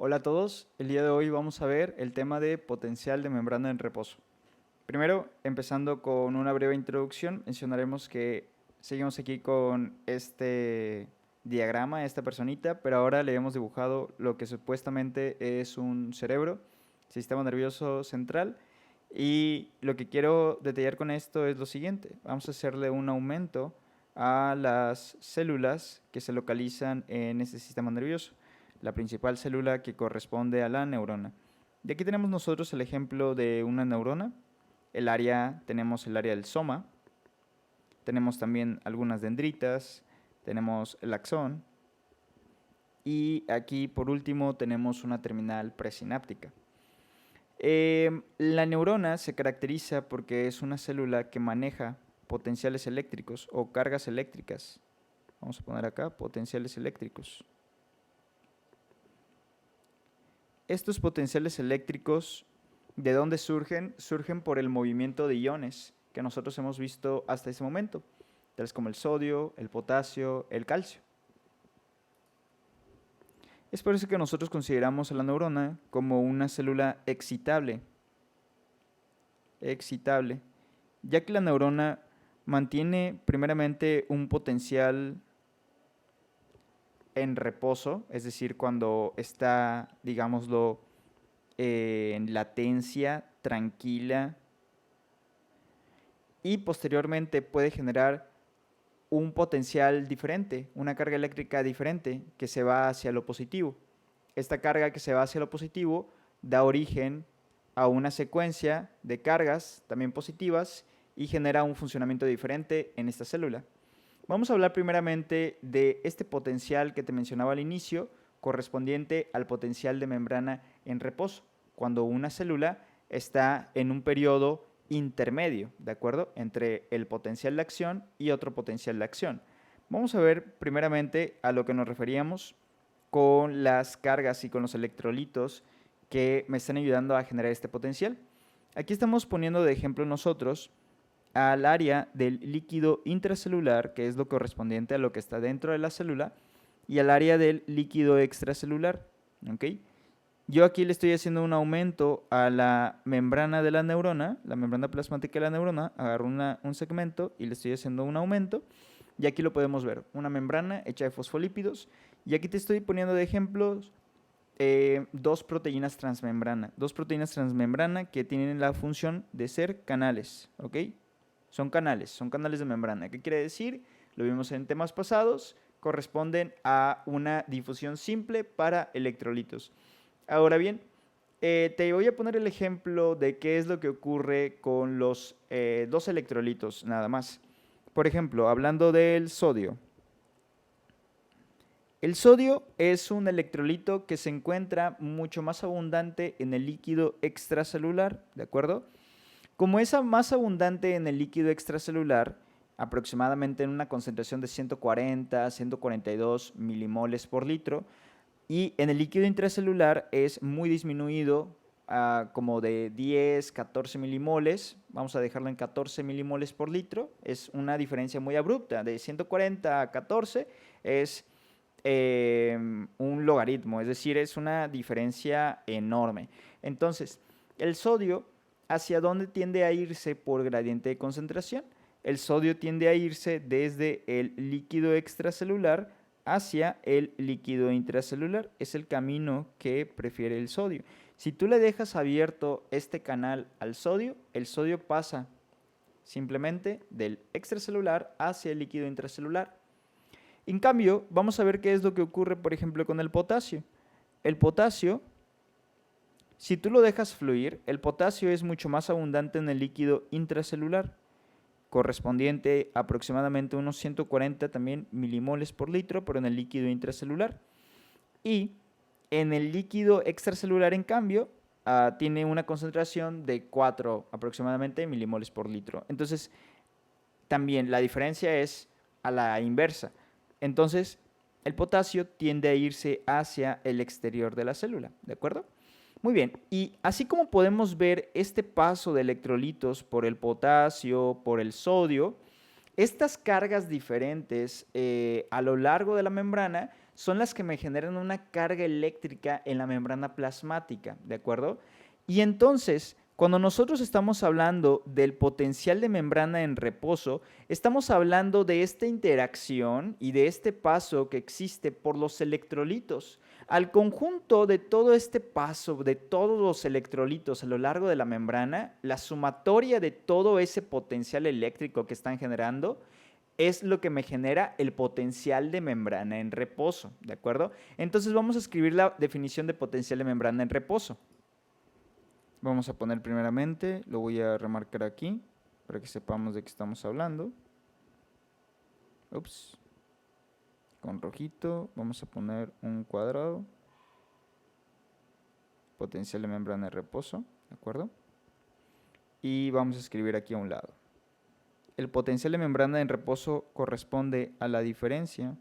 Hola a todos, el día de hoy vamos a ver el tema de potencial de membrana en reposo. Primero, empezando con una breve introducción, mencionaremos que seguimos aquí con este diagrama, esta personita, pero ahora le hemos dibujado lo que supuestamente es un cerebro, sistema nervioso central, y lo que quiero detallar con esto es lo siguiente. Vamos a hacerle un aumento a las células que se localizan en este sistema nervioso, la principal célula que corresponde a la neurona. Y aquí tenemos nosotros el ejemplo de una neurona. Tenemos el área del soma, tenemos también algunas dendritas, tenemos el axón y aquí por último tenemos una terminal presináptica. La neurona se caracteriza porque es una célula que maneja potenciales eléctricos o cargas eléctricas. Vamos a poner acá potenciales eléctricos. Estos potenciales eléctricos, ¿de dónde surgen? Surgen por el movimiento de iones que nosotros hemos visto hasta ese momento, tales como el sodio, el potasio, el calcio. Es por eso que nosotros consideramos a la neurona como una célula excitable, ya que la neurona mantiene primeramente un potencial en reposo, es decir, cuando está, digámoslo, en latencia, tranquila, y posteriormente puede generar un potencial diferente, una carga eléctrica diferente que se va hacia lo positivo. Esta carga que se va hacia lo positivo da origen a una secuencia de cargas también positivas y genera un funcionamiento diferente en esta célula. Vamos a hablar primeramente de este potencial que te mencionaba al inicio, correspondiente al potencial de membrana en reposo, cuando una célula está en un periodo intermedio, ¿de acuerdo? Entre el potencial de acción y otro potencial de acción. Vamos a ver primeramente a lo que nos referíamos con las cargas y con los electrolitos que me están ayudando a generar este potencial. Aquí estamos poniendo de ejemplo nosotros al área del líquido intracelular, que es lo correspondiente a lo que está dentro de la célula, y al área del líquido extracelular. ¿Okay? Yo aquí le estoy haciendo un aumento a la membrana de la neurona, la membrana plasmática de la neurona, agarro un segmento y le estoy haciendo un aumento, y aquí lo podemos ver, una membrana hecha de fosfolípidos, y aquí te estoy poniendo de ejemplos dos proteínas transmembrana que tienen la función de ser canales, ¿ok? Son canales de membrana. ¿Qué quiere decir? Lo vimos en temas pasados, corresponden a una difusión simple para electrolitos. Ahora bien, te voy a poner el ejemplo de qué es lo que ocurre con los dos electrolitos nada más. Por ejemplo, hablando del sodio. El sodio es un electrolito que se encuentra mucho más abundante en el líquido extracelular, ¿de acuerdo? Como es más abundante en el líquido extracelular, aproximadamente en una concentración de 140 a 142 milimoles por litro, y en el líquido intracelular es muy disminuido, como de 10, 14 milimoles, vamos a dejarlo en 14 milimoles por litro, es una diferencia muy abrupta, de 140 a 14 es un logaritmo, es decir, es una diferencia enorme. Entonces, el sodio, ¿hacia dónde tiende a irse por gradiente de concentración? El sodio tiende a irse desde el líquido extracelular hacia el líquido intracelular. Es el camino que prefiere el sodio. Si tú le dejas abierto este canal al sodio, el sodio pasa simplemente del extracelular hacia el líquido intracelular. En cambio, vamos a ver qué es lo que ocurre, por ejemplo, con el potasio. El potasio, si tú lo dejas fluir, el potasio es mucho más abundante en el líquido intracelular, correspondiente a aproximadamente unos 140 también milimoles por litro, pero en el líquido intracelular. Y en el líquido extracelular, en cambio, tiene una concentración de 4 aproximadamente milimoles por litro. Entonces, también la diferencia es a la inversa. Entonces, el potasio tiende a irse hacia el exterior de la célula, ¿de acuerdo? Muy bien, y así como podemos ver este paso de electrolitos por el potasio, por el sodio, estas cargas diferentes a lo largo de la membrana son las que me generan una carga eléctrica en la membrana plasmática, ¿de acuerdo? Y entonces, cuando nosotros estamos hablando del potencial de membrana en reposo, estamos hablando de esta interacción y de este paso que existe por los electrolitos. Al conjunto de todo este paso, de todos los electrolitos a lo largo de la membrana, la sumatoria de todo ese potencial eléctrico que están generando es lo que me genera el potencial de membrana en reposo, ¿de acuerdo? Entonces vamos a escribir la definición de potencial de membrana en reposo. Vamos a poner primeramente, lo voy a remarcar aquí para que sepamos de qué estamos hablando. Ups. Con rojito vamos a poner un cuadrado. Potencial de membrana en reposo, ¿de acuerdo? Y vamos a escribir aquí a un lado. El potencial de membrana en reposo corresponde a la diferencia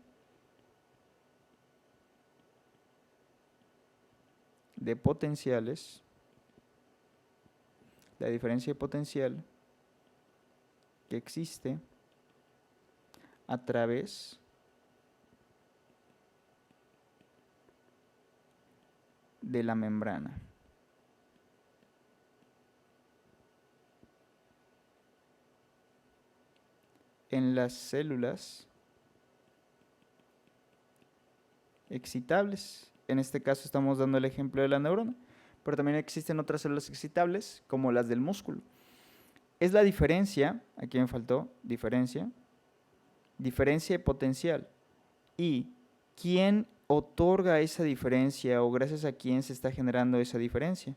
de potenciales, la diferencia de potencial que existe a través de la membrana. En las células excitables. En este caso estamos dando el ejemplo de la neurona, pero también existen otras células excitables como las del músculo. Es la diferencia, aquí me faltó, diferencia de potencial. ¿Y quién otorga esa diferencia o gracias a quién se está generando esa diferencia?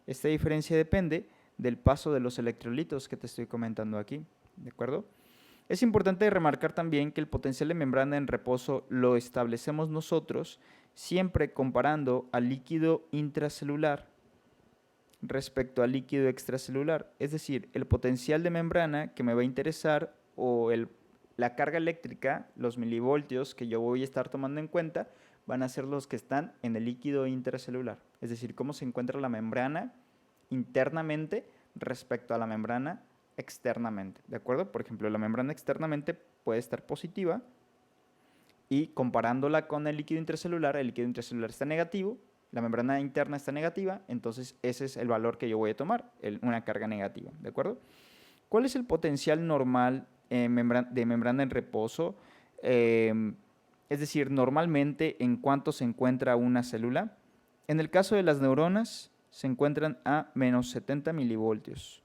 Esta diferencia depende del paso de los electrolitos que te estoy comentando aquí, ¿de acuerdo? Es importante remarcar también que el potencial de membrana en reposo lo establecemos nosotros siempre comparando al líquido intracelular respecto al líquido extracelular. Es decir, el potencial de membrana que me va a interesar o la carga eléctrica, los milivoltios que yo voy a estar tomando en cuenta, van a ser los que están en el líquido intracelular. Es decir, cómo se encuentra la membrana internamente respecto a la membrana externamente, ¿de acuerdo? Por ejemplo, la membrana externamente puede estar positiva y comparándola con el líquido intracelular está negativo, la membrana interna está negativa, entonces ese es el valor que yo voy a tomar, una carga negativa, ¿de acuerdo? ¿Cuál es el potencial normal de membrana en reposo? Es decir, normalmente, ¿en cuánto se encuentra una célula? En el caso de las neuronas, se encuentran a menos 70 milivoltios.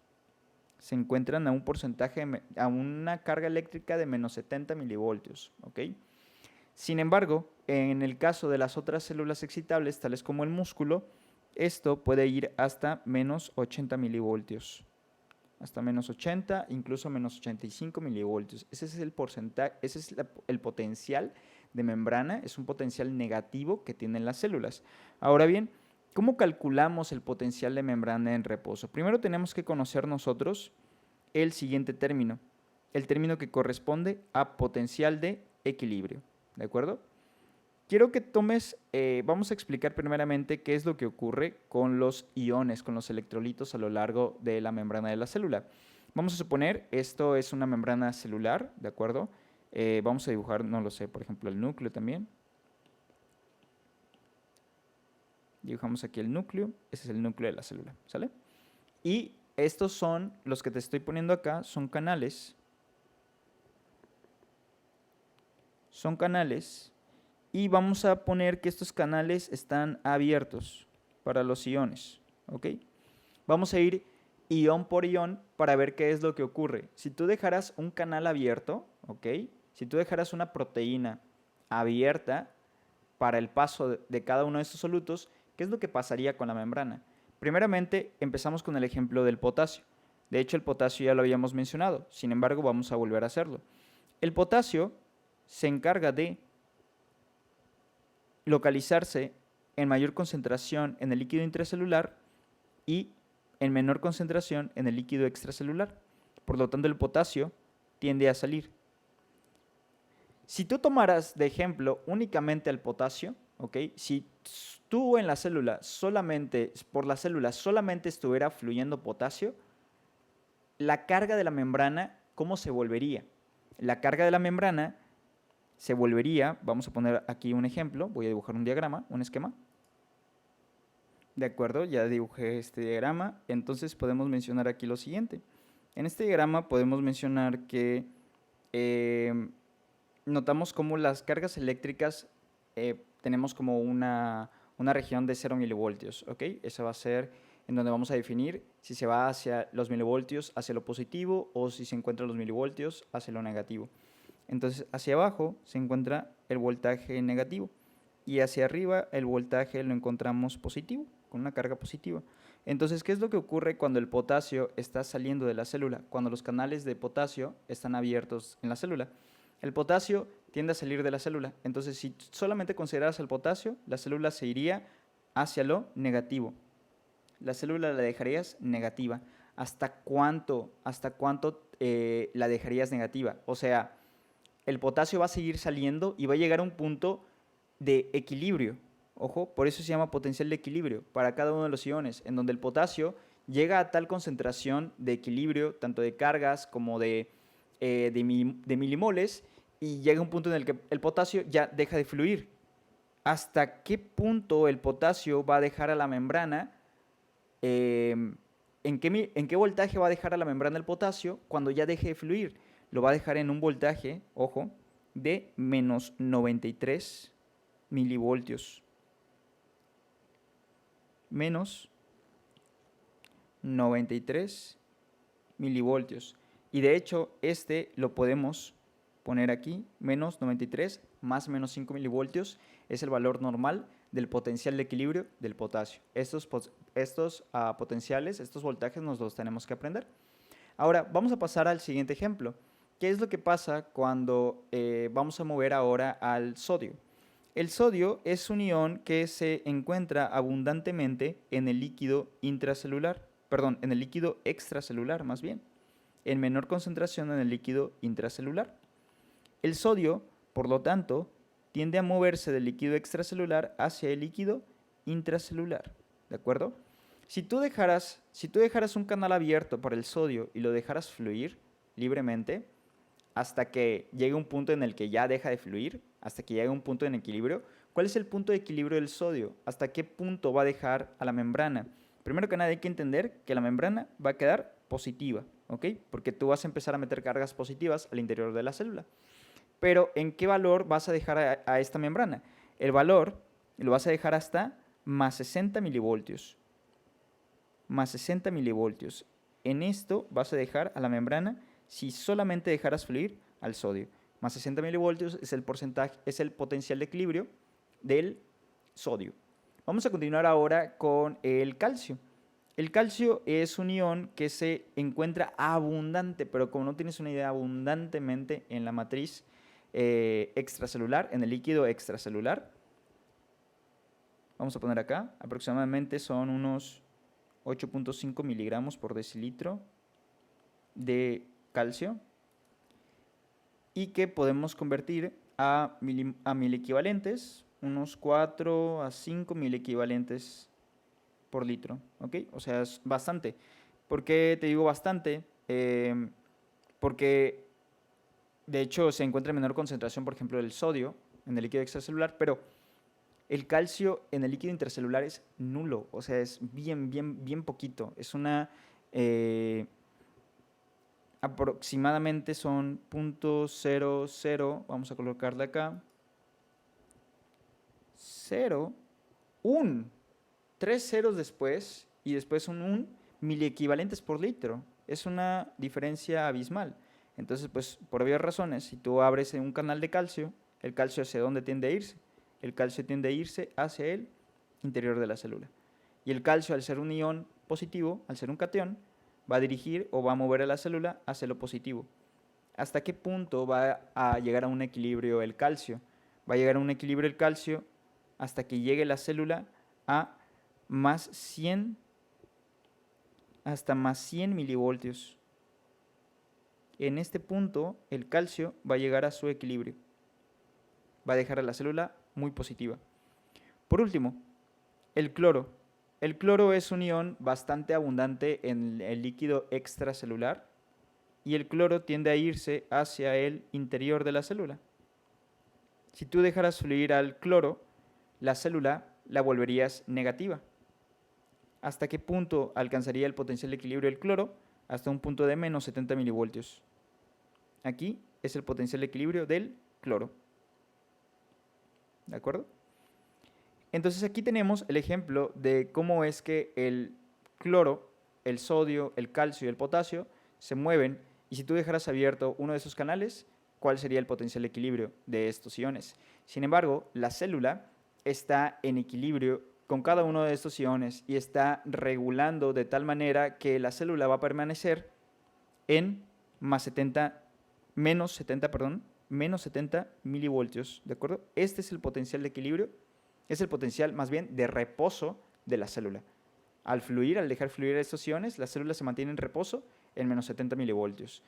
Se encuentran a un porcentaje, a una carga eléctrica de menos 70 milivoltios, ¿ok? Sin embargo, en el caso de las otras células excitables, tales como el músculo, esto puede ir hasta menos 80 milivoltios. Hasta menos 80, incluso menos 85 milivoltios. Ese es el porcentaje, ese es el potencial de membrana, es un potencial negativo que tienen las células. Ahora bien, ¿cómo calculamos el potencial de membrana en reposo? Primero tenemos que conocer nosotros el siguiente término, el término que corresponde a potencial de equilibrio, ¿de acuerdo? Quiero que tomes, vamos a explicar primeramente qué es lo que ocurre con los iones, con los electrolitos a lo largo de la membrana de la célula. Vamos a suponer, esto es una membrana celular, ¿de acuerdo? Vamos a dibujar, no lo sé, por ejemplo, el núcleo también. Dibujamos aquí el núcleo, ese es el núcleo de la célula, ¿sale? Y estos son, los que te estoy poniendo acá, son canales. Son canales. Y vamos a poner que estos canales están abiertos para los iones, ¿ok? Vamos a ir ion por ion para ver qué es lo que ocurre. Si tú dejaras un canal abierto, ¿ok? Si tú dejaras una proteína abierta para el paso de cada uno de estos solutos, ¿qué es lo que pasaría con la membrana? Primeramente, empezamos con el ejemplo del potasio. De hecho, el potasio ya lo habíamos mencionado, sin embargo, vamos a volver a hacerlo. El potasio se encarga de localizarse en mayor concentración en el líquido intracelular y en menor concentración en el líquido extracelular. Por lo tanto, el potasio tiende a salir. Si tú tomaras de ejemplo únicamente el potasio, ¿ok? Si tú en la célula solamente, por la célula solamente estuviera fluyendo potasio, la carga de la membrana, ¿cómo se volvería? La carga de la membrana se volvería, vamos a poner aquí un ejemplo, voy a dibujar un diagrama, un esquema. De acuerdo, ya dibujé este diagrama, entonces podemos mencionar aquí lo siguiente. En este diagrama podemos mencionar que notamos cómo las cargas eléctricas tenemos como una región de 0 milivoltios, ¿ok? Esa va a ser en donde vamos a definir si se va hacia los milivoltios hacia lo positivo o si se encuentra los milivoltios hacia lo negativo. Entonces, hacia abajo se encuentra el voltaje negativo y hacia arriba el voltaje lo encontramos positivo, con una carga positiva. Entonces, ¿qué es lo que ocurre cuando el potasio está saliendo de la célula? Cuando los canales de potasio están abiertos en la célula. El potasio tiende a salir de la célula. Entonces, si solamente consideras el potasio, la célula se iría hacia lo negativo. La célula la dejarías negativa. ¿Hasta cuánto la dejarías negativa? O sea, el potasio va a seguir saliendo y va a llegar a un punto de equilibrio. Ojo, por eso se llama potencial de equilibrio para cada uno de los iones, en donde el potasio llega a tal concentración de equilibrio, tanto de cargas como de milimoles, y llega a un punto en el que el potasio ya deja de fluir. ¿Hasta qué punto el potasio va a dejar a la membrana? ¿En qué voltaje va a dejar a la membrana el potasio cuando ya deje de fluir? Lo va a dejar en un voltaje, ojo, de menos 93 milivoltios. Menos 93 milivoltios. Y de hecho, este lo podemos poner aquí, menos 93 más menos 5 milivoltios es el valor normal del potencial de equilibrio del potasio. Estos potenciales, estos voltajes nos los tenemos que aprender. Ahora, vamos a pasar al siguiente ejemplo. ¿Qué es lo que pasa cuando vamos a mover ahora al sodio? El sodio es un ion que se encuentra abundantemente en el líquido intracelular, perdón, en el líquido extracelular más bien, en menor concentración en el líquido intracelular. El sodio, por lo tanto, tiende a moverse del líquido extracelular hacia el líquido intracelular, ¿de acuerdo? Si tú dejaras un canal abierto para el sodio y lo dejaras fluir libremente, hasta que llegue un punto en el que ya deja de fluir, hasta que llegue un punto en equilibrio. ¿Cuál es el punto de equilibrio del sodio? ¿Hasta qué punto va a dejar a la membrana? Primero que nada hay que entender que la membrana va a quedar positiva, ¿ok? Porque tú vas a empezar a meter cargas positivas al interior de la célula. Pero ¿en qué valor vas a dejar a esta membrana? El valor lo vas a dejar hasta más 60 milivoltios. Más 60 milivoltios. En esto vas a dejar a la membrana si solamente dejaras fluir al sodio. Más 60 milivoltios es el porcentaje, es el potencial de equilibrio del sodio. Vamos a continuar ahora con el calcio. El calcio es un ion que se encuentra abundante, pero como no tienes una idea, abundantemente en la matriz extracelular, en el líquido extracelular. Vamos a poner acá, aproximadamente son unos 8.5 miligramos por decilitro de calcio y que podemos convertir a mil equivalentes, unos 4 a 5 mil equivalentes por litro, ¿ok? O sea, es bastante. ¿Por qué te digo bastante? Porque de hecho se encuentra en menor concentración, por ejemplo, del sodio en el líquido extracelular, pero el calcio en el líquido intracelular es nulo, o sea, es bien poquito. Es una... aproximadamente son 0.00, vamos a colocarle acá, 0, 1, 3 ceros después y después un miliequivalentes por litro. Es una diferencia abismal. Entonces, pues, por obvias razones, si tú abres un canal de calcio, el calcio ¿hacia dónde tiende a irse? El calcio tiende a irse hacia el interior de la célula. Y el calcio, al ser un ion positivo, al ser un catión, va a dirigir o va a mover a la célula hacia lo positivo. ¿Hasta qué punto va a llegar a un equilibrio el calcio? Va a llegar a un equilibrio el calcio hasta que llegue la célula a más 100, hasta más 100 milivoltios. En este punto, el calcio va a llegar a su equilibrio. Va a dejar a la célula muy positiva. Por último, el cloro. El cloro es un ion bastante abundante en el líquido extracelular y el cloro tiende a irse hacia el interior de la célula. Si tú dejaras fluir al cloro, la célula la volverías negativa. ¿Hasta qué punto alcanzaría el potencial de equilibrio del cloro? Hasta un punto de menos 70 milivoltios. Aquí es el potencial de equilibrio del cloro. ¿De acuerdo? Entonces aquí tenemos el ejemplo de cómo es que el cloro, el sodio, el calcio y el potasio se mueven, y si tú dejaras abierto uno de esos canales, ¿cuál sería el potencial de equilibrio de estos iones? Sin embargo, la célula está en equilibrio con cada uno de estos iones y está regulando de tal manera que la célula va a permanecer en menos 70 milivoltios, ¿de acuerdo? Este es el potencial de equilibrio, es el potencial más bien de reposo de la célula. Al fluir, al dejar fluir estos iones, la célula se mantiene en reposo en menos 70 milivoltios.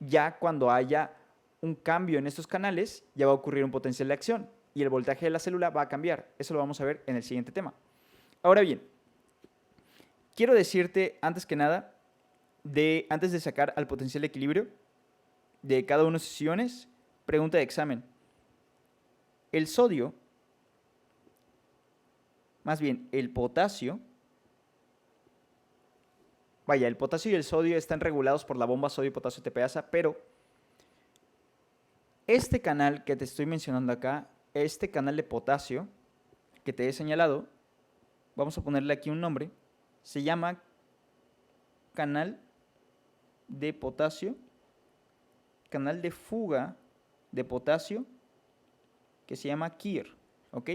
Ya cuando haya un cambio en estos canales, ya va a ocurrir un potencial de acción y el voltaje de la célula va a cambiar. Eso lo vamos a ver en el siguiente tema. Ahora bien, quiero decirte antes que nada, antes de sacar al potencial de equilibrio de cada uno de esos iones, pregunta de examen. El sodio, más bien el potasio, el potasio y el sodio están regulados por la bomba sodio-potasio TPasa, pero este canal que te estoy mencionando acá, este canal de potasio que te he señalado, vamos a ponerle aquí un nombre, se llama canal de potasio, canal de fuga de potasio, que se llama KIR, ¿ok?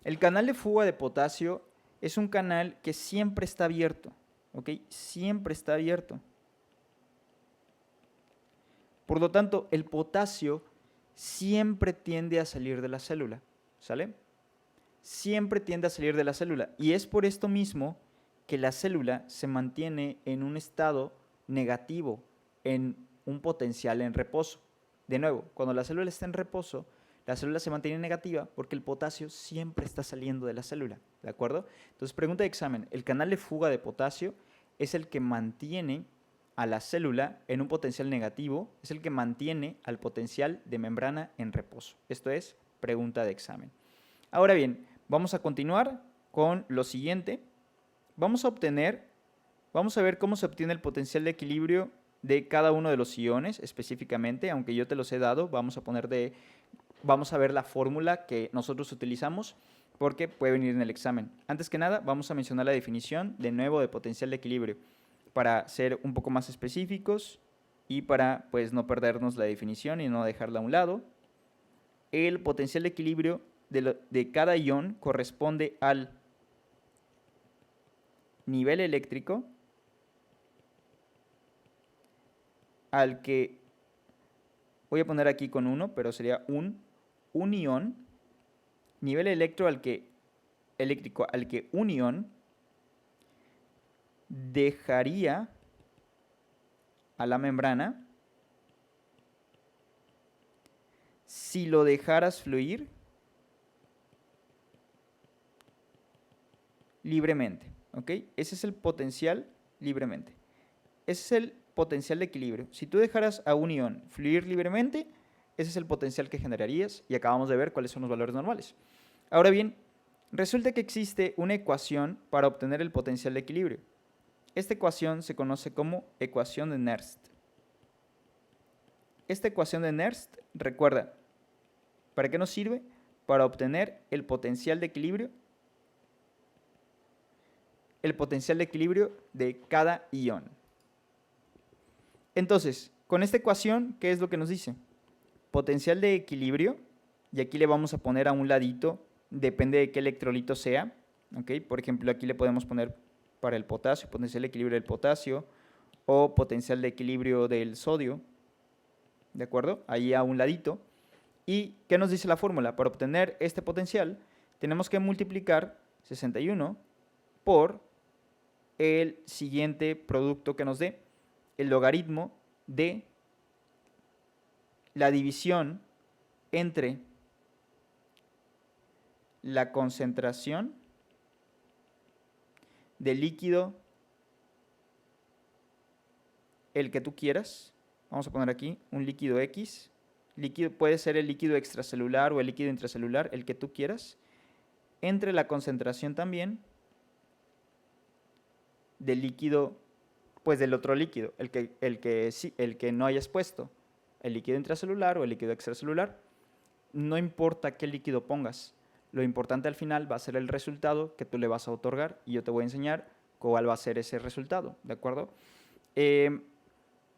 El canal de fuga de potasio es un canal que siempre está abierto, ¿ok? Siempre está abierto. Por lo tanto, el potasio siempre tiende a salir de la célula, ¿sale? Siempre tiende a salir de la célula. Y es por esto mismo que la célula se mantiene en un estado negativo, en un potencial en reposo. De nuevo, cuando la célula está en reposo, la célula se mantiene negativa porque el potasio siempre está saliendo de la célula, ¿de acuerdo? Entonces, pregunta de examen, el canal de fuga de potasio es el que mantiene a la célula en un potencial negativo, es el que mantiene al potencial de membrana en reposo. Esto es pregunta de examen. Ahora bien, vamos a continuar con lo siguiente. Vamos a ver cómo se obtiene el potencial de equilibrio de cada uno de los iones específicamente, aunque yo te los he dado. Vamos a ver la fórmula que nosotros utilizamos porque puede venir en el examen. Antes que nada, vamos a mencionar la definición de nuevo de potencial de equilibrio para ser un poco más específicos y para pues no perdernos la definición y no dejarla a un lado. El potencial de equilibrio de cada ion corresponde al nivel eléctrico al que, voy a poner aquí con 1, pero sería un ion, nivel eléctrico al que un ion dejaría a la membrana si lo dejaras fluir libremente, ¿ok? Ese es el potencial libremente. Ese es el potencial de equilibrio. Si tú dejaras a un ion fluir libremente, ese es el potencial que generarías y acabamos de ver cuáles son los valores normales. Ahora bien, resulta que existe una ecuación para obtener el potencial de equilibrio. Esta ecuación se conoce como ecuación de Nernst. Esta ecuación de Nernst, recuerda, ¿para qué nos sirve? Para obtener el potencial de equilibrio de cada ion. Entonces, con esta ecuación, ¿qué es lo que nos dice? Potencial de equilibrio, y aquí le vamos a poner a un ladito, depende de qué electrolito sea, ¿ok? Por ejemplo, aquí le podemos poner para el potasio, potencial de equilibrio del potasio, o potencial de equilibrio del sodio, ¿de acuerdo? Ahí a un ladito. ¿Y qué nos dice la fórmula? Para obtener este potencial, tenemos que multiplicar 61 por el siguiente producto que nos dé, el logaritmo de la división entre la concentración del líquido, el que tú quieras, vamos a poner aquí un líquido X, líquido, puede ser el líquido extracelular o el líquido intracelular, el que tú quieras, entre la concentración también del líquido, pues del otro líquido, el que no hayas puesto, el líquido intracelular o el líquido extracelular. No importa qué líquido pongas, lo importante al final va a ser el resultado que tú le vas a otorgar y yo te voy a enseñar cuál va a ser ese resultado, ¿de acuerdo?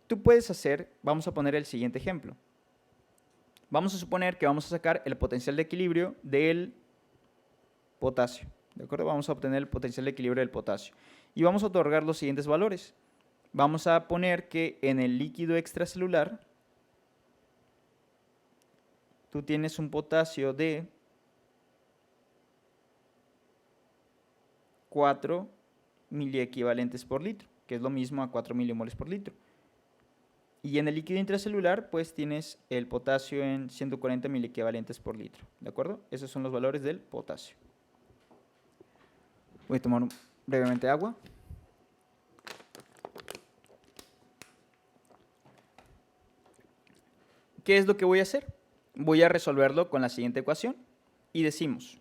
Tú puedes hacer, vamos a poner el siguiente ejemplo. Vamos a suponer que vamos a sacar el potencial de equilibrio del potasio, ¿de acuerdo? Vamos a obtener el potencial de equilibrio del potasio y vamos a otorgar los siguientes valores. Vamos a poner que en el líquido extracelular tú tienes un potasio de 4 miliequivalentes por litro, que es lo mismo a 4 milimoles por litro. Y en el líquido intracelular, pues tienes el potasio en 140 miliequivalentes por litro, ¿de acuerdo? Esos son los valores del potasio. Voy a tomar brevemente agua. ¿Qué es lo que voy a hacer? Voy a resolverlo con la siguiente ecuación y decimos,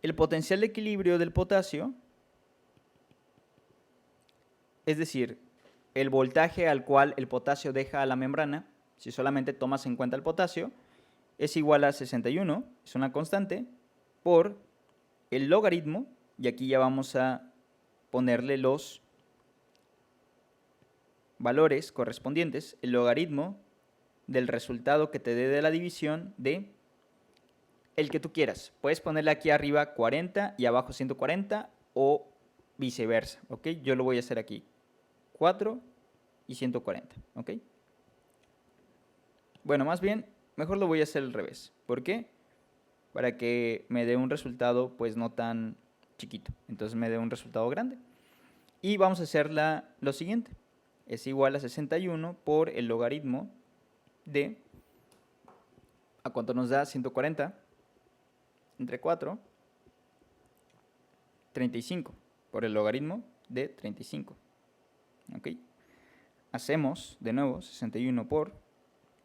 el potencial de equilibrio del potasio, es decir, el voltaje al cual el potasio deja a la membrana, si solamente tomas en cuenta el potasio, es igual a 61, es una constante, por el logaritmo, y aquí ya vamos a ponerle los valores correspondientes, el logaritmo del resultado que te dé de la división de el que tú quieras. Puedes ponerle aquí arriba 40 y abajo 140 o viceversa, ¿ok? Yo lo voy a hacer aquí, 4 y 140, ¿ok? Bueno, más bien, mejor lo voy a hacer al revés. ¿Por qué? Para que me dé un resultado pues no tan chiquito, entonces me dé un resultado grande. Y vamos a hacer lo siguiente, es igual a 61 por el logaritmo de, ¿a cuánto nos da? 140 entre 4, 35, por el logaritmo de 35. ¿Ok? Hacemos de nuevo 61 por,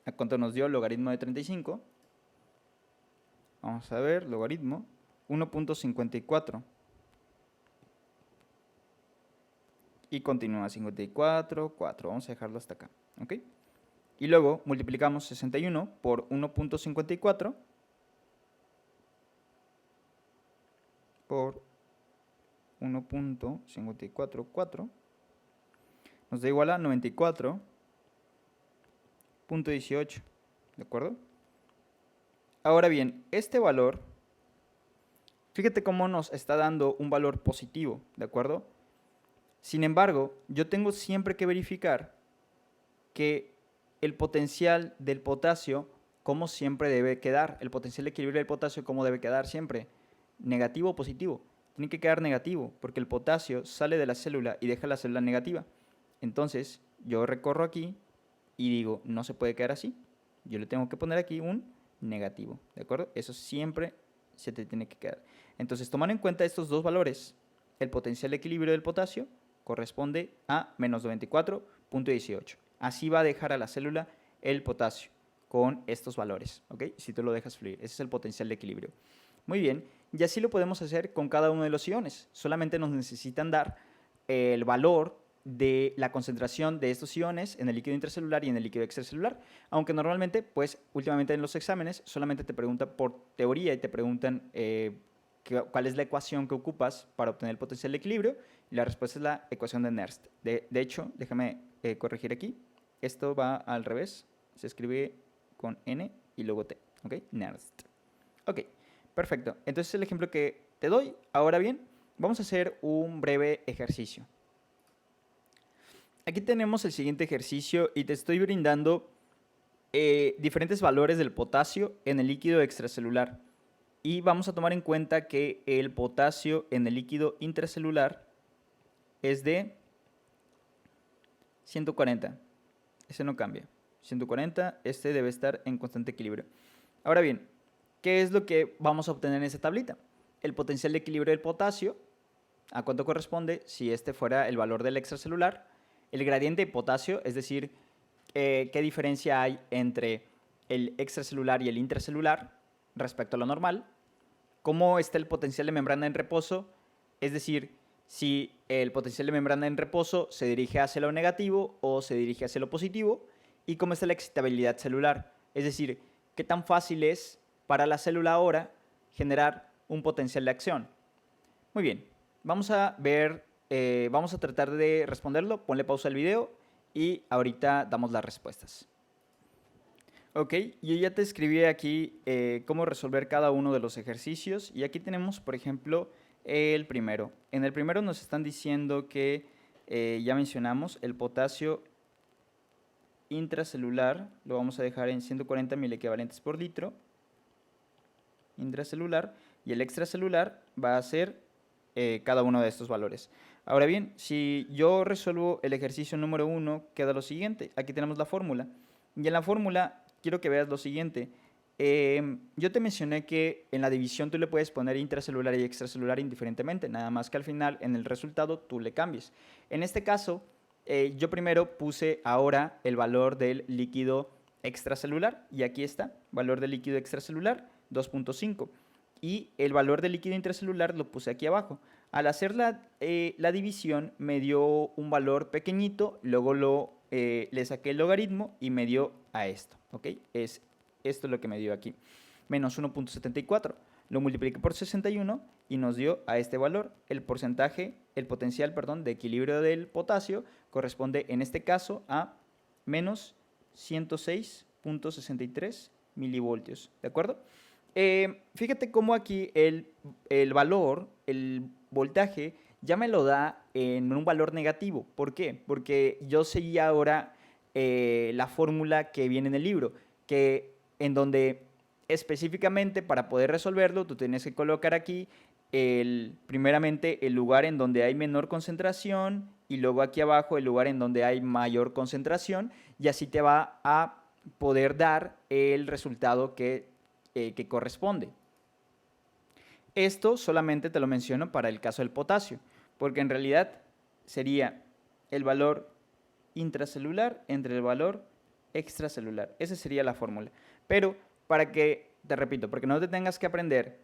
¿a cuánto nos dio el logaritmo de 35? Vamos a ver, logaritmo, 1.54. Y continúa 54, 4. Vamos a dejarlo hasta acá. ¿Ok? Y luego multiplicamos 61 por 1.54 por 1.544. Nos da igual a 94.18. ¿De acuerdo? Ahora bien, este valor, fíjate cómo nos está dando un valor positivo. ¿De acuerdo? Sin embargo, yo tengo siempre que verificar que el potencial del potasio, ¿cómo siempre debe quedar? El potencial de equilibrio del potasio, ¿cómo debe quedar siempre? ¿Negativo o positivo? Tiene que quedar negativo, porque el potasio sale de la célula y deja la célula negativa. Entonces, yo recorro aquí y digo, no se puede quedar así. Yo le tengo que poner aquí un negativo, ¿de acuerdo? Eso siempre se te tiene que quedar. Entonces, tomar en cuenta estos dos valores, el potencial de equilibrio del potasio corresponde a menos 94.18. Así va a dejar a la célula el potasio con estos valores, ¿ok? Si tú lo dejas fluir. Ese es el potencial de equilibrio. Muy bien, y así lo podemos hacer con cada uno de los iones. Solamente nos necesitan dar el valor de la concentración de estos iones en el líquido intracelular y en el líquido extracelular, aunque normalmente, pues últimamente en los exámenes solamente te preguntan por teoría y te preguntan cuál es la ecuación que ocupas para obtener el potencial de equilibrio, y la respuesta es la ecuación de Nernst. De hecho, déjame corregir aquí, esto va al revés, se escribe con N y luego T, ¿ok? Nernst. Ok, perfecto. Entonces es el ejemplo que te doy. Ahora bien, vamos a hacer un breve ejercicio. Aquí tenemos el siguiente ejercicio y te estoy brindando diferentes valores del potasio en el líquido extracelular. Y vamos a tomar en cuenta que el potasio en el líquido intracelular es de 140. Ese no cambia. 140, este debe estar en constante equilibrio. Ahora bien, ¿qué es lo que vamos a obtener en esta tablita? El potencial de equilibrio del potasio, ¿a cuánto corresponde? Si este fuera el valor del extracelular. El gradiente de potasio, es decir, qué diferencia hay entre el extracelular y el intracelular respecto a lo normal, cómo está el potencial de membrana en reposo, es decir, si el potencial de membrana en reposo se dirige hacia lo negativo o se dirige hacia lo positivo, y cómo está la excitabilidad celular, es decir, qué tan fácil es para la célula ahora generar un potencial de acción. Muy bien, vamos a ver, vamos a tratar de responderlo, ponle pausa al video y ahorita damos las respuestas. Ok, yo ya te escribí aquí cómo resolver cada uno de los ejercicios y aquí tenemos, por ejemplo, el primero. En el primero nos están diciendo que, ya mencionamos, el potasio intracelular lo vamos a dejar en 140 milequivalentes por litro, intracelular, y el extracelular va a ser cada uno de estos valores. Ahora bien, si yo resuelvo el ejercicio número 1, queda lo siguiente. Aquí tenemos la fórmula. Y en la fórmula quiero que veas lo siguiente. Yo te mencioné que en la división tú le puedes poner intracelular y extracelular indiferentemente, nada más que al final en el resultado tú le cambies. En este caso, yo primero puse ahora el valor del líquido extracelular y aquí está, valor del líquido extracelular 2.5 y el valor del líquido intracelular lo puse aquí abajo. Al hacer la división me dio un valor pequeñito, luego le saqué el logaritmo y me dio a esto, ¿ok? Esto es lo que me dio aquí, menos 1.74. Lo multipliqué por 61 y nos dio a este valor. El porcentaje, el potencial, perdón, de equilibrio del potasio corresponde en este caso a menos 106.63 milivoltios, ¿de acuerdo? Fíjate cómo aquí el valor, el voltaje, ya me lo da en un valor negativo. ¿Por qué? Porque yo seguía ahora la fórmula que viene en el libro, que en donde específicamente para poder resolverlo tú tienes que colocar aquí primeramente el lugar en donde hay menor concentración y luego aquí abajo el lugar en donde hay mayor concentración y así te va a poder dar el resultado que corresponde. Esto solamente te lo menciono para el caso del potasio, porque en realidad sería el valor intracelular entre el valor extracelular. Esa sería la fórmula. Pero para que, te repito, porque no te tengas que aprender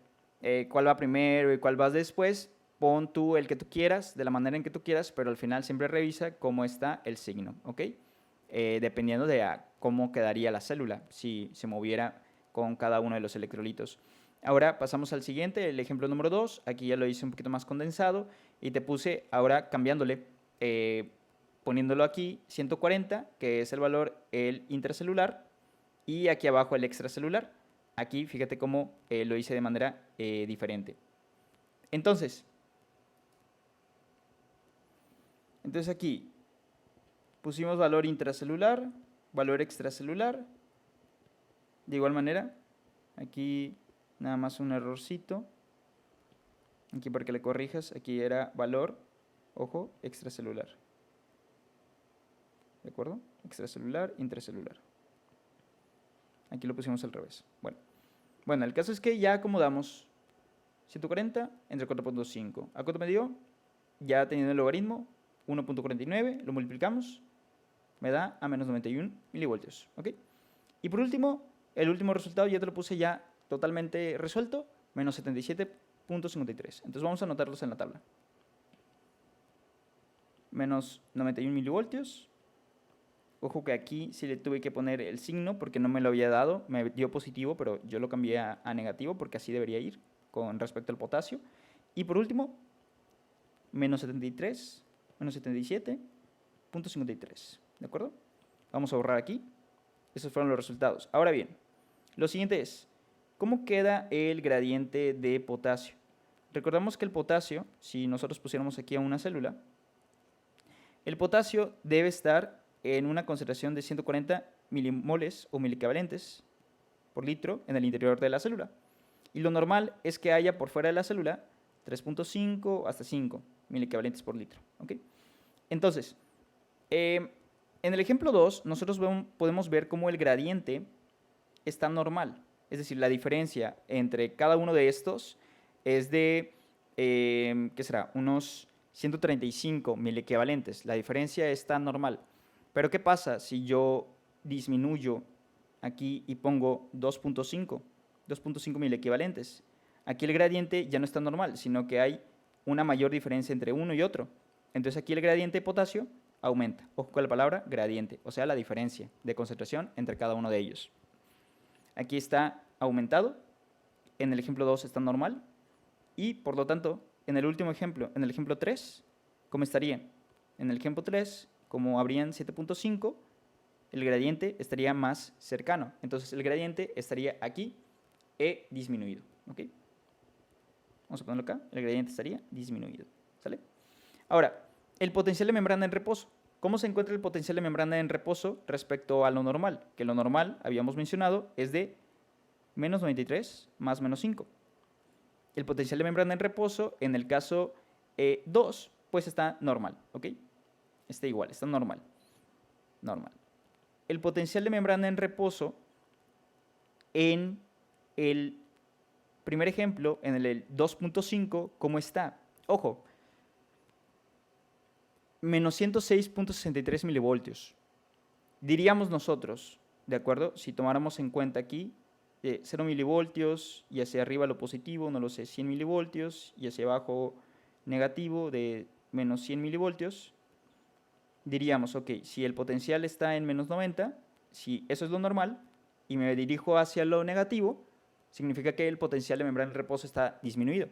cuál va primero y cuál va después, pon tú el que tú quieras, de la manera en que tú quieras, pero al final siempre revisa cómo está el signo, ¿ok? Dependiendo de cómo quedaría la célula, si se moviera con cada uno de los electrolitos. Ahora pasamos al siguiente, el ejemplo número 2. Aquí ya lo hice un poquito más condensado y te puse ahora cambiándole, poniéndolo aquí 140, que es el valor el intracelular, y aquí abajo el extracelular. Aquí fíjate cómo lo hice de manera diferente. Entonces aquí pusimos valor intracelular, valor extracelular. De igual manera, aquí nada más un errorcito. Aquí para que le corrijas, aquí era valor, ojo, extracelular. ¿De acuerdo? Extracelular, intracelular. Aquí lo pusimos al revés. Bueno, el caso es que ya acomodamos 140 entre 4.5. ¿A cuánto me dio? Ya teniendo el logaritmo, 1.49, lo multiplicamos, me da a menos 91 milivoltios. ¿Ok? Y por último, el último resultado ya te lo puse ya totalmente resuelto, menos 77.53. Entonces vamos a anotarlos en la tabla. Menos 91 milivoltios. Ojo que aquí sí le tuve que poner el signo porque no me lo había dado. Me dio positivo, pero yo lo cambié a negativo porque así debería ir con respecto al potasio. Y por último, menos 73, menos 77.53. ¿De acuerdo? Vamos a borrar aquí. Esos fueron los resultados. Ahora bien, lo siguiente es, ¿cómo queda el gradiente de potasio? Recordamos que el potasio, si nosotros pusiéramos aquí a una célula, el potasio debe estar en una concentración de 140 milimoles o miliequivalentes por litro en el interior de la célula. Y lo normal es que haya por fuera de la célula 3.5 hasta 5 miliequivalentes por litro. ¿Okay? Entonces, en el ejemplo 2, nosotros podemos ver cómo el gradiente está normal. Es decir, la diferencia entre cada uno de estos es de, ¿qué será? Unos 135 miliequivalentes. La diferencia está normal. Pero ¿qué pasa si yo disminuyo aquí y pongo 2.5 mil equivalentes. Aquí el gradiente ya no está normal, sino que hay una mayor diferencia entre uno y otro. Entonces aquí el gradiente de potasio aumenta. Ojo con la palabra gradiente, o sea, la diferencia de concentración entre cada uno de ellos. Aquí está aumentado, en el ejemplo 2 está normal, y por lo tanto, en el último ejemplo, en el ejemplo 3, ¿cómo estaría? En el ejemplo 3, como habrían 7.5, el gradiente estaría más cercano. Entonces el gradiente estaría aquí e disminuido. ¿Ok? Vamos a ponerlo acá. El gradiente estaría disminuido. ¿Sale? Ahora, el potencial de membrana en reposo. ¿Cómo se encuentra el potencial de membrana en reposo respecto a lo normal? Que lo normal, habíamos mencionado, es de menos 93 más menos 5. El potencial de membrana en reposo, en el caso 2, pues está normal. ¿Ok? Está igual, está normal. Normal. El potencial de membrana en reposo en el primer ejemplo, en el 2.5, ¿cómo está? Ojo, menos 106.63 milivoltios. Diríamos nosotros, ¿de acuerdo? Si tomáramos en cuenta aquí 0 milivoltios y hacia arriba lo positivo, no lo sé, 100 milivoltios y hacia abajo negativo de menos 100 milivoltios, diríamos, ok, si el potencial está en menos 90, si eso es lo normal, y me dirijo hacia lo negativo, significa que el potencial de membrana en reposo está disminuido.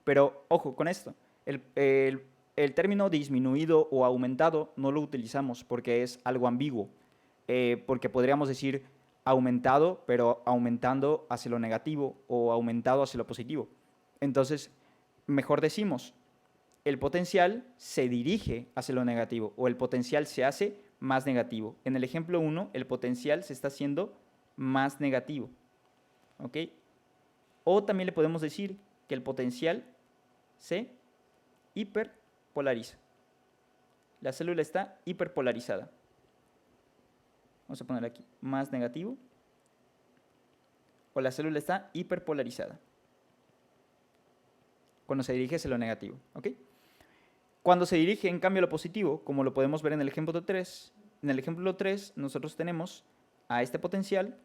Pero ojo con esto, el término disminuido o aumentado no lo utilizamos porque es algo ambiguo, porque podríamos decir aumentado, pero aumentando hacia lo negativo o aumentado hacia lo positivo. Entonces, mejor decimos, el potencial se dirige hacia lo negativo o el potencial se hace más negativo. En el ejemplo 1, el potencial se está haciendo más negativo. ¿Ok? O también le podemos decir que el potencial se hiperpolariza. La célula está hiperpolarizada. Vamos a poner aquí más negativo. O la célula está hiperpolarizada cuando se dirige hacia lo negativo. ¿Ok? Cuando se dirige, en cambio, a lo positivo, como lo podemos ver en el ejemplo 3, en el ejemplo 3 nosotros tenemos a este potencial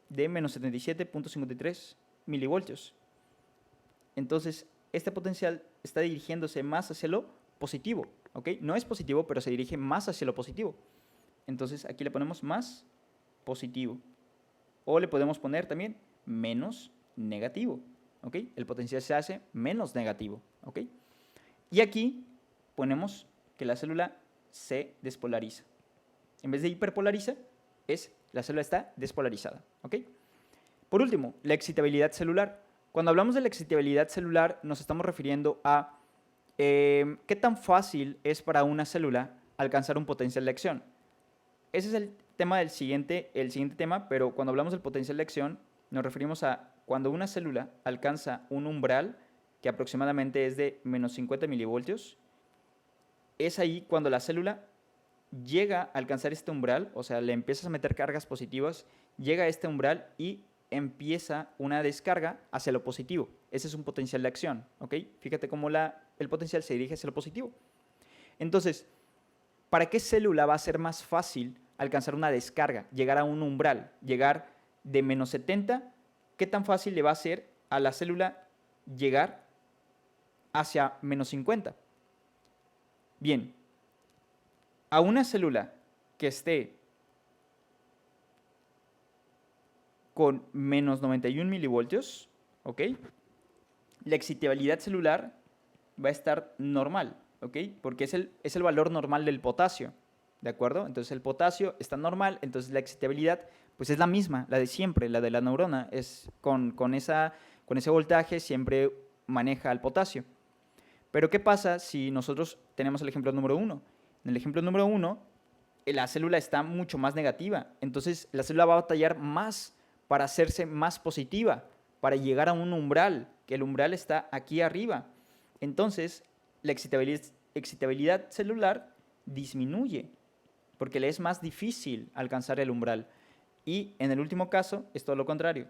de menos 77.53 milivoltios. Entonces, este potencial está dirigiéndose más hacia lo positivo. ¿Ok? No es positivo, pero se dirige más hacia lo positivo. Entonces, aquí le ponemos más positivo. O le podemos poner también menos negativo. ¿Ok? El potencial se hace menos negativo. ¿Ok? Y aquí ponemos que la célula se despolariza. En vez de hiperpolariza, la célula está despolarizada. ¿Ok? Por último, la excitabilidad celular. Cuando hablamos de la excitabilidad celular, nos estamos refiriendo a qué tan fácil es para una célula alcanzar un potencial de acción. Ese es el tema del siguiente tema, pero cuando hablamos del potencial de acción, nos referimos a cuando una célula alcanza un umbral que aproximadamente es de menos 50 milivoltios, es ahí cuando la célula llega a alcanzar este umbral, o sea, le empiezas a meter cargas positivas, llega a este umbral y empieza una descarga hacia lo positivo. Ese es un potencial de acción, ¿ok? Fíjate cómo el potencial se dirige hacia lo positivo. Entonces, ¿para qué célula va a ser más fácil alcanzar una descarga, llegar a un umbral, llegar de menos 70? ¿Qué tan fácil le va a ser a la célula llegar hacia menos 50? Bien, a una célula que esté con menos 91 milivoltios, ¿ok? La excitabilidad celular va a estar normal, ¿ok? Porque es el valor normal del potasio, ¿de acuerdo? Entonces el potasio está normal, entonces la excitabilidad pues es la misma, la de siempre, la de la neurona, es con ese voltaje siempre maneja el potasio. Pero ¿qué pasa si nosotros tenemos el ejemplo número 1? En el ejemplo número 1, la célula está mucho más negativa, entonces la célula va a batallar más para hacerse más positiva, para llegar a un umbral, que el umbral está aquí arriba. Entonces, la excitabilidad celular disminuye, porque le es más difícil alcanzar el umbral. Y en el último caso, es todo lo contrario.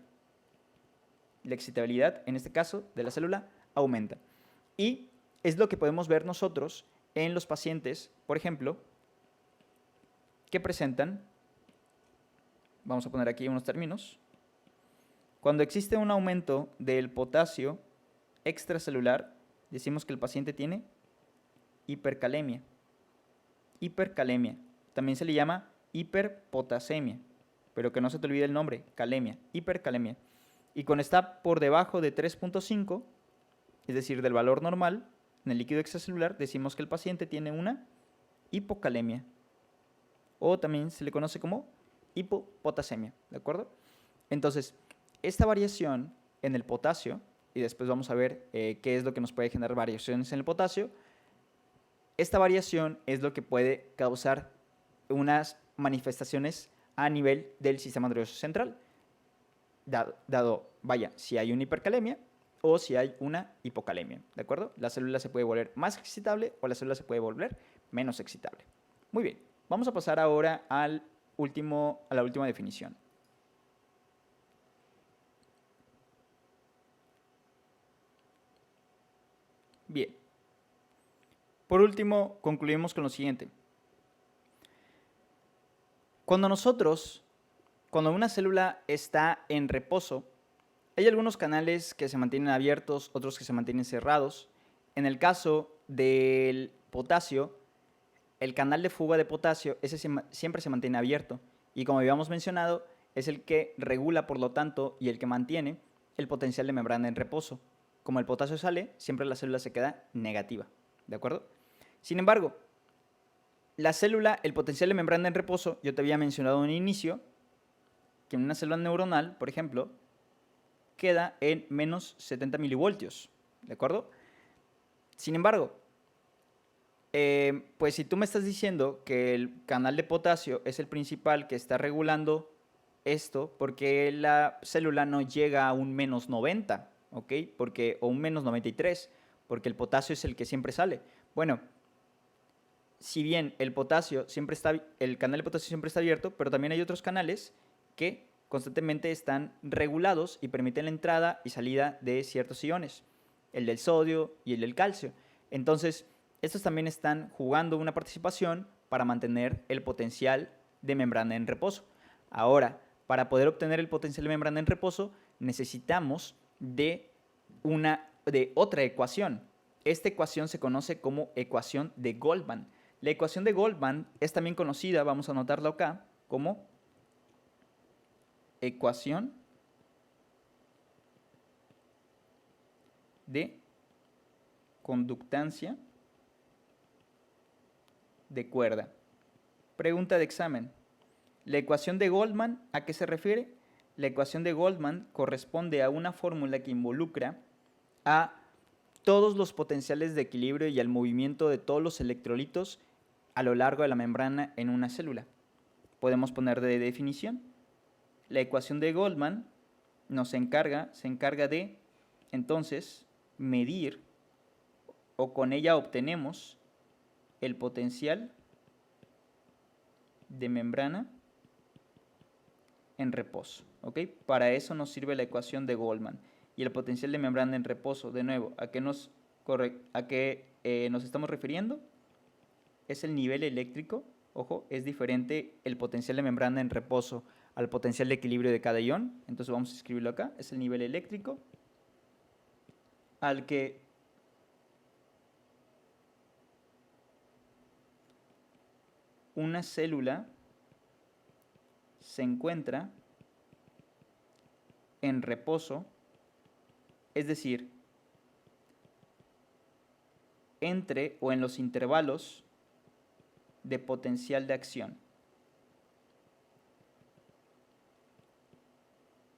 La excitabilidad, en este caso, de la célula, aumenta. Y es lo que podemos ver nosotros en los pacientes, por ejemplo, que presentan vamos a poner aquí unos términos. Cuando existe un aumento del potasio extracelular, decimos que el paciente tiene hipercalemia. Hipercalemia. También se le llama hiperpotasemia, pero que no se te olvide el nombre, calemia, hipercalemia. Y cuando está por debajo de 3.5, es decir, del valor normal, en el líquido extracelular, decimos que el paciente tiene una hipocalemia. O también se le conoce como hipopotasemia, ¿de acuerdo? Entonces, esta variación en el potasio, y después vamos a ver qué es lo que nos puede generar variaciones en el potasio, esta variación es lo que puede causar unas manifestaciones a nivel del sistema nervioso central, dado, vaya, si hay una hipercalemia o si hay una hipocalemia, ¿de acuerdo? La célula se puede volver más excitable o la célula se puede volver menos excitable. Muy bien, vamos a pasar ahora a la última definición. Bien. Por último, concluimos con lo siguiente. Cuando una célula está en reposo, hay algunos canales que se mantienen abiertos, otros que se mantienen cerrados. En el caso del potasio, el canal de fuga de potasio, ese siempre se mantiene abierto. Y como habíamos mencionado, es el que regula, por lo tanto, y el que mantiene el potencial de membrana en reposo. Como el potasio sale, siempre la célula se queda negativa. ¿De acuerdo? Sin embargo, la célula, el potencial de membrana en reposo, yo te había mencionado en un inicio, que en una célula neuronal, por ejemplo, queda en menos 70 milivoltios, ¿de acuerdo? Sin embargo, pues si tú me estás diciendo que el canal de potasio es el principal que está regulando esto, porque la célula no llega a un menos 90, ¿ok? O un menos 93, porque el potasio es el que siempre sale. Bueno, si bien el canal de potasio siempre está abierto, pero también hay otros canales que constantemente están regulados y permiten la entrada y salida de ciertos iones, el del sodio y el del calcio. Entonces, estos también están jugando una participación para mantener el potencial de membrana en reposo. Ahora, para poder obtener el potencial de membrana en reposo, necesitamos de otra ecuación. Esta ecuación se conoce como ecuación de Goldman. La ecuación de Goldman es también conocida, vamos a anotarla acá, como ecuación de conductancia de cuerda. Pregunta de examen. ¿La ecuación de Goldman a qué se refiere? La ecuación de Goldman corresponde a una fórmula que involucra a todos los potenciales de equilibrio y al movimiento de todos los electrolitos a lo largo de la membrana en una célula. Podemos poner de definición. La ecuación de Goldman se encarga de, entonces, medir, o con ella obtenemos el potencial de membrana en reposo. ¿Ok? Para eso nos sirve la ecuación de Goldman. Y el potencial de membrana en reposo, de nuevo, ¿a qué nos estamos refiriendo? Es el nivel eléctrico. Ojo, es diferente el potencial de membrana en reposo al potencial de equilibrio de cada ion. Entonces vamos a escribirlo acá. Es el nivel eléctrico al que una célula se encuentra en reposo, es decir, entre o en los intervalos de potencial de acción.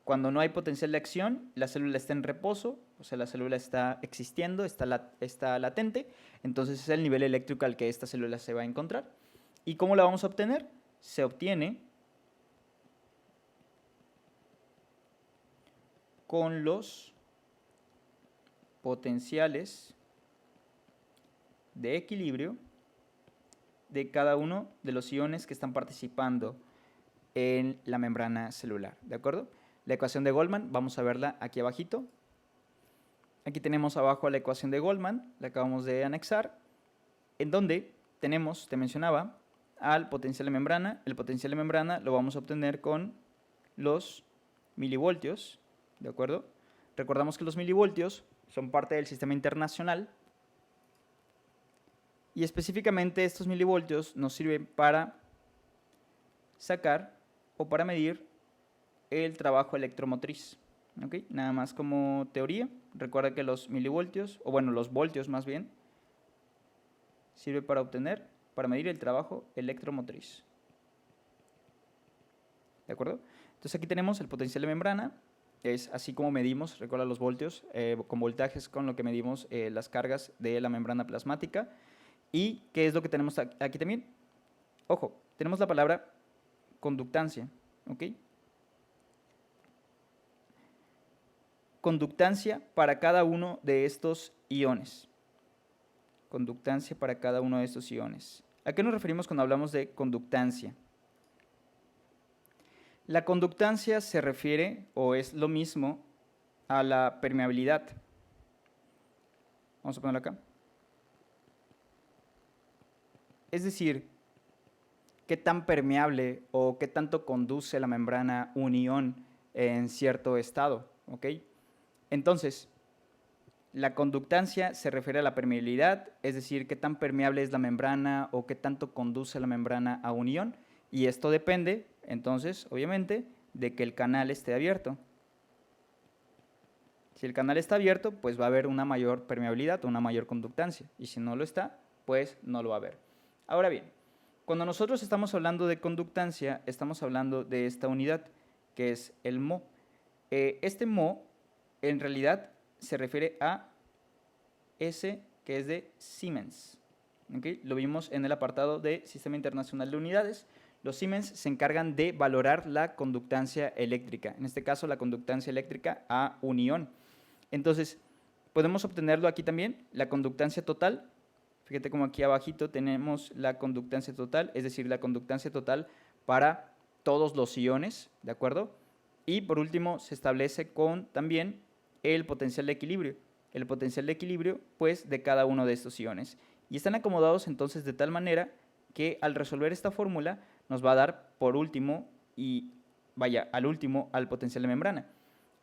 Cuando no hay potencial de acción, la célula está en reposo, o sea, la célula está existiendo, está latente, entonces es el nivel eléctrico al que esta célula se va a encontrar. ¿Y cómo la vamos a obtener? Se obtiene con los potenciales de equilibrio de cada uno de los iones que están participando en la membrana celular, ¿de acuerdo? La ecuación de Goldman, vamos a verla aquí abajito. Aquí tenemos abajo la ecuación de Goldman, la acabamos de anexar, en donde tenemos, te mencionaba, al potencial de membrana. El potencial de membrana lo vamos a obtener con los milivoltios, ¿de acuerdo? Recordamos que los milivoltios son parte del sistema internacional y específicamente estos milivoltios nos sirven para sacar o para medir el trabajo electromotriz. ¿Okay? Nada más como teoría, recuerda que los milivoltios, o bueno, los voltios más bien, sirve para medir el trabajo electromotriz. ¿De acuerdo? Entonces aquí tenemos el potencial de membrana, es así como medimos, recuerda los voltios, con voltajes con lo que medimos las cargas de la membrana plasmática. ¿Y qué es lo que tenemos aquí también? Ojo, tenemos la palabra conductancia, ¿ok? Conductancia para cada uno de estos iones. Conductancia para cada uno de estos iones. ¿A qué nos referimos cuando hablamos de conductancia? La conductancia se refiere, o es lo mismo, a la permeabilidad. Vamos a ponerlo acá. Es decir, qué tan permeable o qué tanto conduce la membrana un ion en cierto estado, ¿ok? Entonces, la conductancia se refiere a la permeabilidad, es decir, qué tan permeable es la membrana o qué tanto conduce la membrana a un ion, y esto depende, entonces, obviamente, de que el canal esté abierto. Si el canal está abierto, pues va a haber una mayor permeabilidad o una mayor conductancia, y si no lo está, pues no lo va a haber. Ahora bien, cuando nosotros estamos hablando de conductancia, estamos hablando de esta unidad, que es el mho. Este mho, en realidad, se refiere a S, que es de Siemens. ¿Okay? Lo vimos en el apartado de Sistema Internacional de Unidades. Los Siemens se encargan de valorar la conductancia eléctrica, en este caso la conductancia eléctrica a un ion. Entonces, podemos obtenerlo aquí también, la conductancia total. Fíjate como aquí abajito tenemos la conductancia total, es decir, la conductancia total para todos los iones, ¿de acuerdo? Y por último se establece con también el potencial de equilibrio. El potencial de equilibrio, pues, de cada uno de estos iones. Y están acomodados entonces de tal manera que al resolver esta fórmula nos va a dar por último y vaya, al último, al potencial de membrana.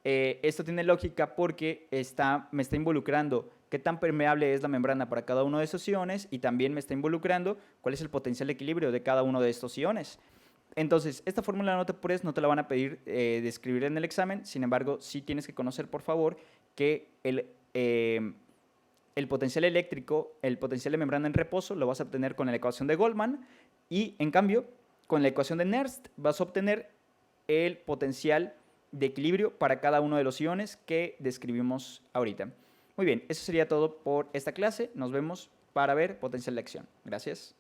Esto tiene lógica porque me está involucrando qué tan permeable es la membrana para cada uno de esos iones y también me está involucrando cuál es el potencial de equilibrio de cada uno de estos iones. Entonces, esta fórmula no te la van a pedir de escribir en el examen, sin embargo, sí tienes que conocer, por favor, que el potencial eléctrico, el potencial de membrana en reposo, lo vas a obtener con la ecuación de Goldman y, en cambio, con la ecuación de Nernst vas a obtener el potencial de equilibrio para cada uno de los iones que describimos ahorita. Muy bien, eso sería todo por esta clase. Nos vemos para ver potencial de acción. Gracias.